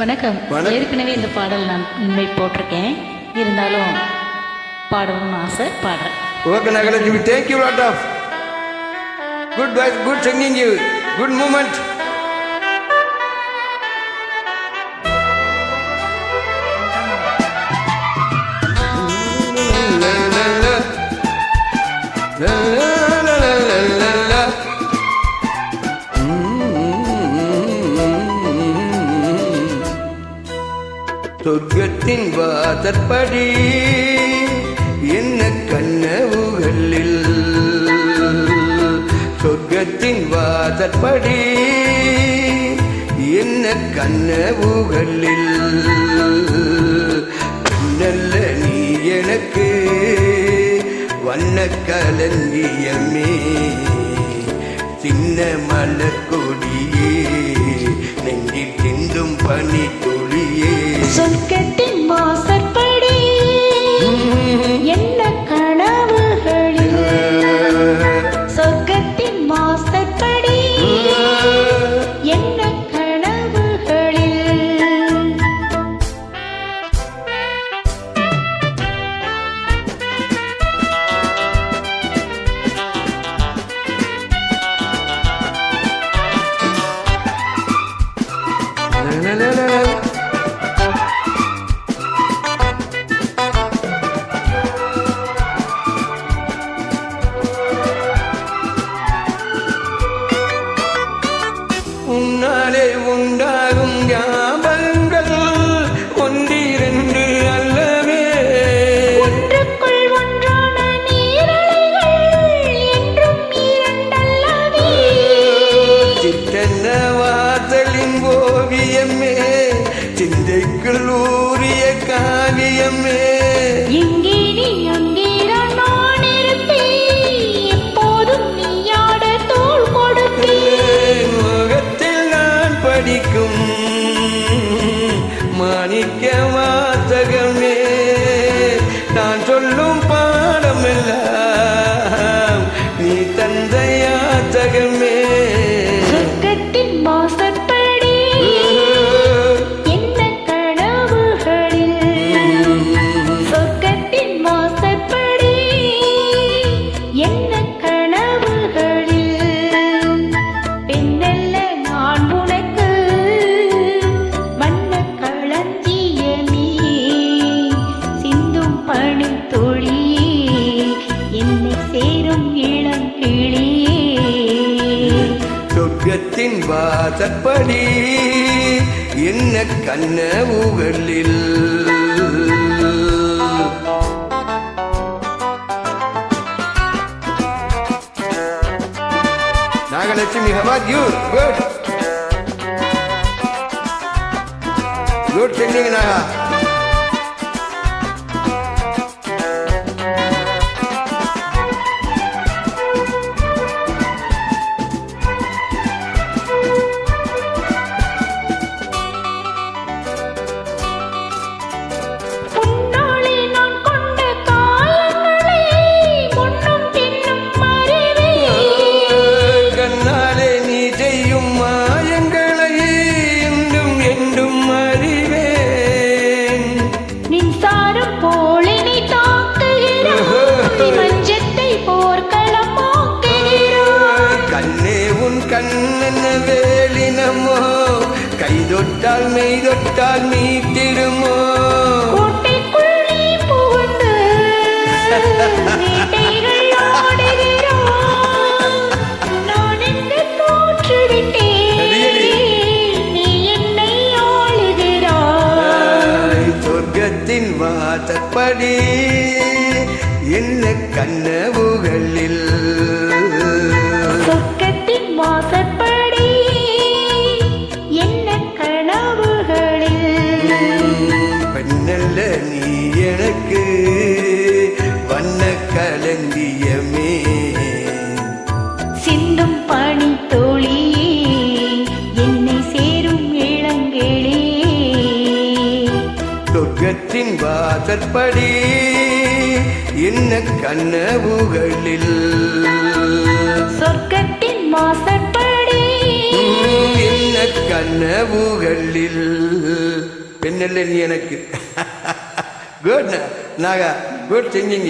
வணக்கம். ஏற்கனவே இந்த பாடல் நான் உண்மை போட்டிருக்கேன், இருந்தாலும் பாடணும்னு ஆசை, பாடுறேன். Okay Nagalakshmi, thank you lot of good voice, good singing, you good movement. சொர்க்கத்தின் வாசற்படி என்ன கனவுகளில், சொர்க்கத்தின் வாசற்படி என்ன கனவுகளில், நல்ல நீ எனக்கு வண்ண கலந்தியமே, சின்ன மலர் கொடியே, நெஞ்சில் சிந்தும் பனி துளியே. சொர்க்கத்தின் வாசற்படி என்ன கனவுகளில், சொர்க்கத்தின் வாசற்படி என்ன கனவுகளில். உன்னாலே உண்டாகும் ஞாபகங்கள் ஒன்றிரண்டு அல்லவே, ஒன்றுக்குள் ஒன்றான நீரலைகள் என்றும் இரண்டல்லவே. சித்தன்ன வாசலின் ஓவியமே, சிந்தைக்குள் ஊறிய காவியமே. இங்கே நீ அங்கே நான் இருப்பேன், எப்போதும் நீயாட தோள் கொடுப்பேன். முகத்தில் நான் படிக்கும் மாணிக்க வாசகமே, நான் சொல்லும் பாடமெல்லாம் நீ தந்த யாசகமே. சொர்க்கத்தின் வாசற்படி என்ன கனவுகளில், சொர்க்கத்தின் வாசற்படி என்ன கனவுகளில். பெண்ணல்ல நான் உனக்கு வண்ண களஞ்சியமே, சிந்தும் பனி துளியே, என்னை சேரும் இளங்கிளியே. சொர்க்கத்தின் வாசற்படி என்ன கனவுகளில். Nagalakshmi, how about you? Good. Good singing, Naga. உன்னாலே நான் கொண்ட காயங்களை முன்னும் பின்னும் அறிவேன். கண்ணாலே நீ செய்யும் மாயங்களை என்றும் என்றும் அறிவேன். மின்சாரம் போல நீ தாக்குகிறாய், மஞ்சத்தை போர்க்களமாக்குகிறாய். கண்ணே உன் கண்ணென்ன வேலினமோ, கை தொட்டால் மெய் தொட்டால் மீட்டிடுமோ. கோட்டைக்குள் நீ புகுந்து வேட்டைகள் ஆடுகிறாய், நான் எங்கு தோற்றுவிட்டேன், நீ என்னை ஆளுகிறாய். சொர்க்கத்தின் வாசற்படி என்ன கனவுகளில், சொர்க்கத்தின் வாசற்படி என்ன கனவுகளில். பெண்ணல்ல நீ எனக்கு வண்ண களந்தியமே, சிந்தும் பனி துளியே, என்னை சேரும் இளங்கிளியே. சொர்க்கத்தின் வாசற்படி என்ன கனவுகளில், சொர்க்கத்தின் வாசற்படி என்ன கனவுகளில். நெல்லை நீ எனக்கு குட் நாகா குட் சிங்கிங்